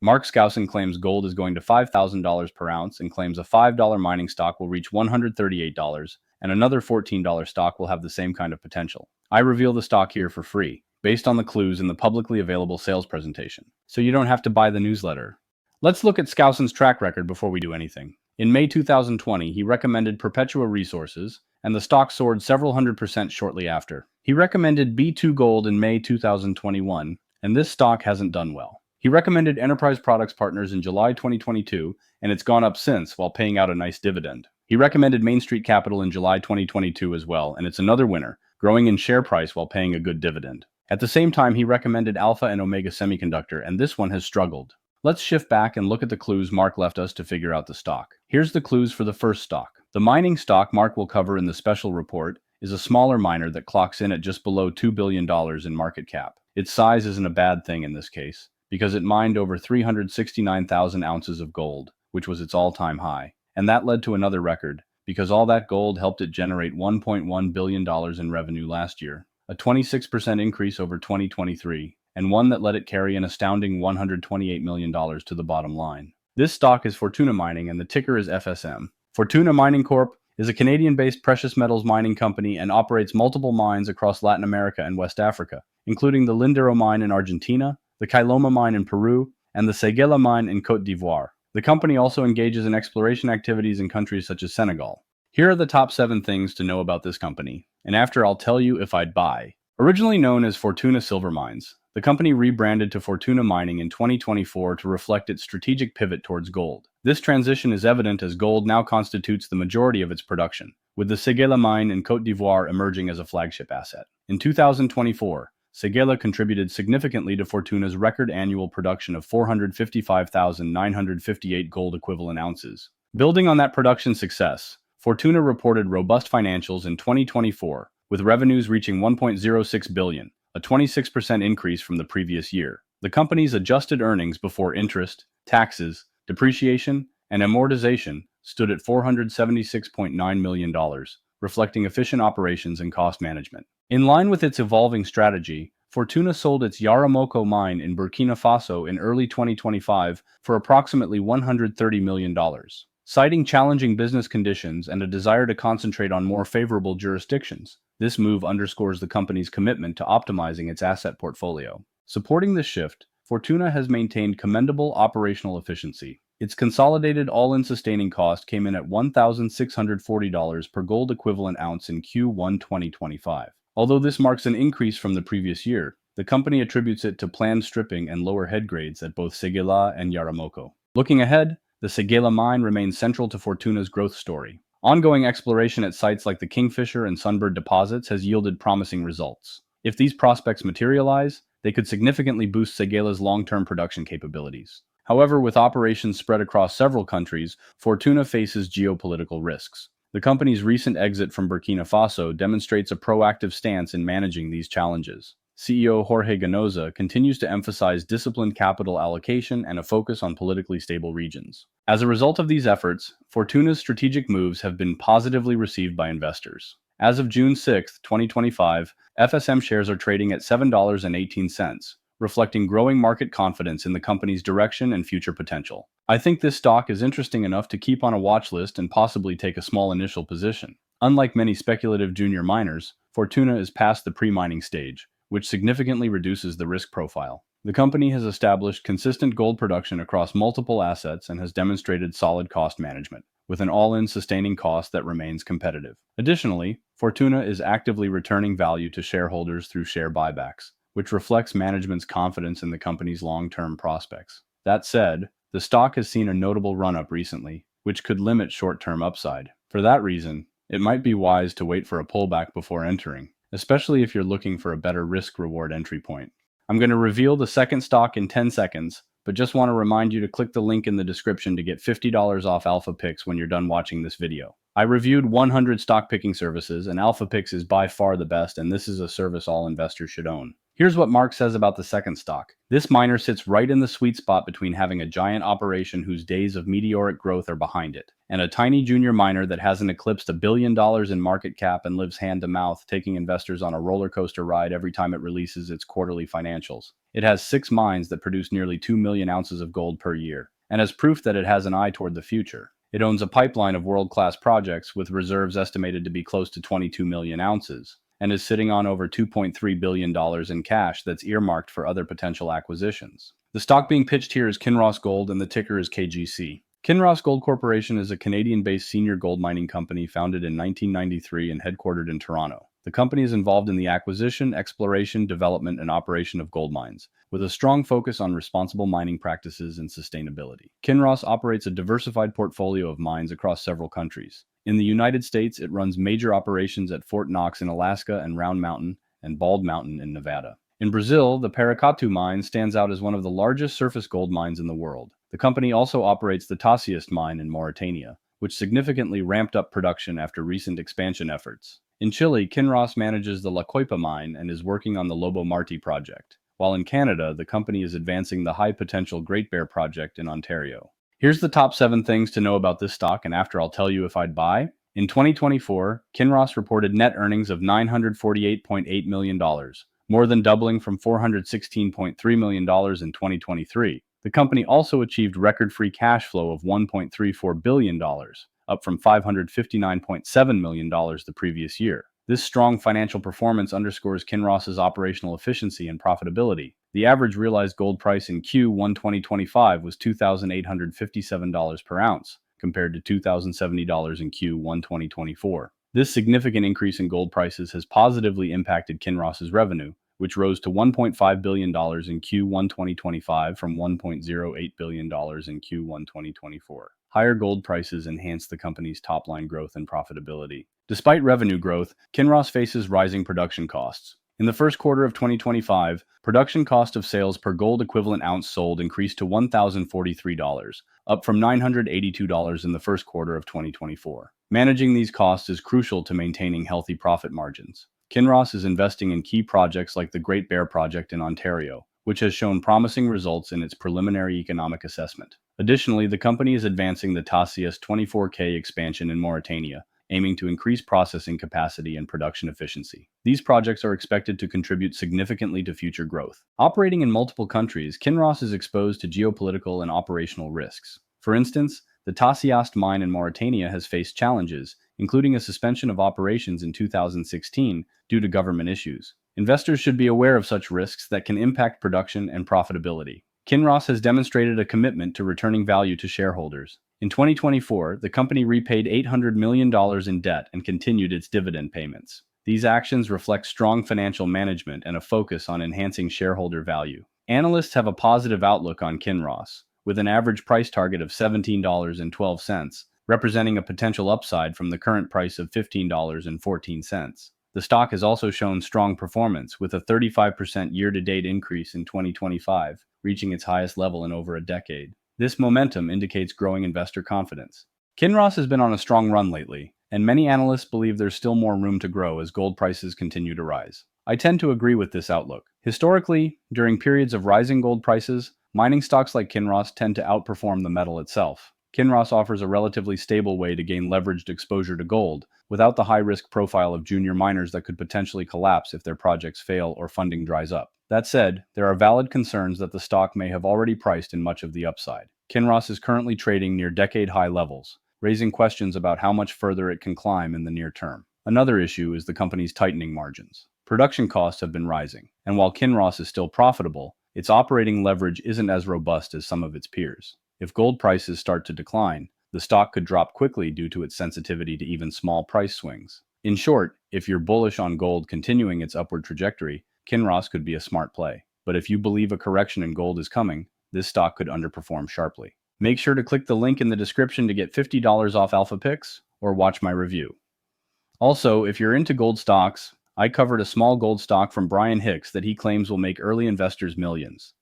Mark Skousen claims gold is going to $5,000 per ounce and claims a $5 mining stock will reach $138, and another $14 stock will have the same kind of potential. I reveal the stock here for free, based on the clues in the publicly available sales presentation, so you don't have to buy the newsletter. Let's look at Skousen's track record before we do anything. In May 2020, he recommended Perpetua Resources, and the stock soared several 100% shortly after. He recommended B2 Gold in May 2021, and this stock hasn't done well. He recommended Enterprise Products Partners in July 2022, and it's gone up since while paying out a nice dividend. He recommended Main Street Capital in July 2022 as well, and it's another winner, growing in share price while paying a good dividend. At the same time, he recommended Alpha and Omega Semiconductor, and this one has struggled. Let's shift back and look at the clues Mark left us to figure out the stock. Here's the clues for the first stock. The mining stock Mark will cover in the special report is a smaller miner that clocks in at just below $2 billion in market cap. Its size isn't a bad thing in this case, because it mined over 369,000 ounces of gold, which was its all-time high. And that led to another record, because all that gold helped it generate $1.1 billion in revenue last year, a 26% increase over 2023, and one that let it carry an astounding $128 million to the bottom line. This stock is Fortuna Mining, and the ticker is FSM. Fortuna Mining Corp is a Canadian-based precious metals mining company and operates multiple mines across Latin America and West Africa, including the Lindero mine in Argentina, the Kailoma mine in Peru, and the Séguéla mine in Côte d'Ivoire. The company also engages in exploration activities in countries such as Senegal. Here are the top 7 things to know about this company, and after I'll tell you if I'd buy. Originally known as Fortuna Silver Mines, the company rebranded to Fortuna Mining in 2024 to reflect its strategic pivot towards gold. This transition is evident as gold now constitutes the majority of its production, with the Séguéla mine in Côte d'Ivoire emerging as a flagship asset. In 2024, Séguéla contributed significantly to Fortuna's record annual production of 455,958 gold equivalent ounces. Building on that production success, Fortuna reported robust financials in 2024, with revenues reaching $1.06 billion, a 26% increase from the previous year. The company's adjusted earnings before interest, taxes, depreciation, and amortization stood at $476.9 million, reflecting efficient operations and cost management. In line with its evolving strategy, Fortuna sold its Yaramoko mine in Burkina Faso in early 2025 for approximately $130 million. Citing challenging business conditions and a desire to concentrate on more favorable jurisdictions, this move underscores the company's commitment to optimizing its asset portfolio. Supporting this shift, Fortuna has maintained commendable operational efficiency. Its consolidated all-in sustaining cost came in at $1,640 per gold equivalent ounce in Q1 2025. Although this marks an increase from the previous year, the company attributes it to planned stripping and lower head grades at both Séguéla and Yaramoko. Looking ahead, the Séguéla mine remains central to Fortuna's growth story. Ongoing exploration at sites like the Kingfisher and Sunbird deposits has yielded promising results. If these prospects materialize, they could significantly boost Séguéla's long-term production capabilities. However, with operations spread across several countries, Fortuna faces geopolitical risks. The company's recent exit from Burkina Faso demonstrates a proactive stance in managing these challenges. CEO Jorge Ganoza continues to emphasize disciplined capital allocation and a focus on politically stable regions. As a result of these efforts, Fortuna's strategic moves have been positively received by investors. As of June 6, 2025, FSM shares are trading at $7.18, reflecting growing market confidence in the company's direction and future potential. I think this stock is interesting enough to keep on a watch list and possibly take a small initial position. Unlike many speculative junior miners, Fortuna is past the pre-mining stage, which significantly reduces the risk profile. The company has established consistent gold production across multiple assets and has demonstrated solid cost management, with an all-in sustaining cost that remains competitive. Additionally, Fortuna is actively returning value to shareholders through share buybacks, which reflects management's confidence in the company's long-term prospects. That said, the stock has seen a notable run-up recently, which could limit short-term upside. For that reason, it might be wise to wait for a pullback before entering, especially if you're looking for a better risk-reward entry point. I'm going to reveal the second stock in 10 seconds, but just want to remind you to click the link in the description to get $50 off Alpha Picks when you're done watching this video. I reviewed 100 stock picking services, and Alpha Picks is by far the best, and this is a service all investors should own. Here's what Mark says about the second stock. This miner sits right in the sweet spot between having a giant operation whose days of meteoric growth are behind it, and a tiny junior miner that hasn't eclipsed $1 billion in market cap and lives hand to mouth, taking investors on a roller coaster ride every time it releases its quarterly financials. It has 6 mines that produce nearly 2 million ounces of gold per year, and as proof that it has an eye toward the future, it owns a pipeline of world-class projects with reserves estimated to be close to 22 million ounces, and is sitting on over $2.3 billion in cash that's earmarked for other potential acquisitions. The stock being pitched here is Kinross Gold, and the ticker is KGC. Kinross Gold Corporation is a Canadian-based senior gold mining company founded in 1993 and headquartered in Toronto. The company is involved in the acquisition, exploration, development, and operation of gold mines, with a strong focus on responsible mining practices and sustainability. Kinross operates a diversified portfolio of mines across several countries. In the United States, it runs major operations at Fort Knox in Alaska and Round Mountain and Bald Mountain in Nevada. In Brazil, the Paracatu mine stands out as one of the largest surface gold mines in the world. The company also operates the Timsetamps mine in Mauritania, which significantly ramped up production after recent expansion efforts. In Chile, Kinross manages the La Coipa mine and is working on the Lobo Marti project, while in Canada, the company is advancing the high-potential Great Bear project in Ontario. Here's the top 7 things to know about this stock, and after I'll tell you if I'd buy. In 2024, Kinross reported net earnings of $948.8 million, more than doubling from $416.3 million in 2023. The company also achieved record free cash flow of $1.34 billion, up from $559.7 million the previous year. This strong financial performance underscores Kinross's operational efficiency and profitability. The average realized gold price in Q1 2025 was $2,857 per ounce, compared to $2,070 in Q1 2024. This significant increase in gold prices has positively impacted Kinross's revenue, which rose to $1.5 billion in Q1 2025 from $1.08 billion in Q1 2024. Higher gold prices enhance the company's top-line growth and profitability. Despite revenue growth, Kinross faces rising production costs. In the first quarter of 2025, production cost of sales per gold equivalent ounce sold increased to $1,043, up from $982 in the first quarter of 2024. Managing these costs is crucial to maintaining healthy profit margins. Kinross is investing in key projects like the Great Bear project in Ontario, which has shown promising results in its preliminary economic assessment. Additionally, the company is advancing the Timsetamps 24K expansion in Mauritania, aiming to increase processing capacity and production efficiency. These projects are expected to contribute significantly to future growth. Operating in multiple countries, Kinross is exposed to geopolitical and operational risks. For instance, the Timsetamps mine in Mauritania has faced challenges, including a suspension of operations in 2016 due to government issues. Investors should be aware of such risks that can impact production and profitability. Kinross has demonstrated a commitment to returning value to shareholders. In 2024, the company repaid $800 million in debt and continued its dividend payments. These actions reflect strong financial management and a focus on enhancing shareholder value. Analysts have a positive outlook on Kinross, with an average price target of $17.12, representing a potential upside from the current price of $15.14. The stock has also shown strong performance, with a 35% year-to-date increase in 2025, reaching its highest level in over a decade. This momentum indicates growing investor confidence. Kinross has been on a strong run lately, and many analysts believe there's still more room to grow as gold prices continue to rise. I tend to agree with this outlook. Historically, during periods of rising gold prices, mining stocks like Kinross tend to outperform the metal itself. Kinross offers a relatively stable way to gain leveraged exposure to gold, without the high-risk profile of junior miners that could potentially collapse if their projects fail or funding dries up. That said, there are valid concerns that the stock may have already priced in much of the upside. Kinross is currently trading near decade-high levels, raising questions about how much further it can climb in the near term. Another issue is the company's tightening margins. Production costs have been rising, and while Kinross is still profitable, its operating leverage isn't as robust as some of its peers. If gold prices start to decline, the stock could drop quickly due to its sensitivity to even small price swings. In short, if you're bullish on gold continuing its upward trajectory, Kinross could be a smart play. But if you believe a correction in gold is coming, this stock could underperform sharply. Make sure to click the link in the description to get $50 off Alpha Picks or watch my review. Also, if you're into gold stocks, I covered a small gold stock from Brian Hicks that he claims will make early investors millions.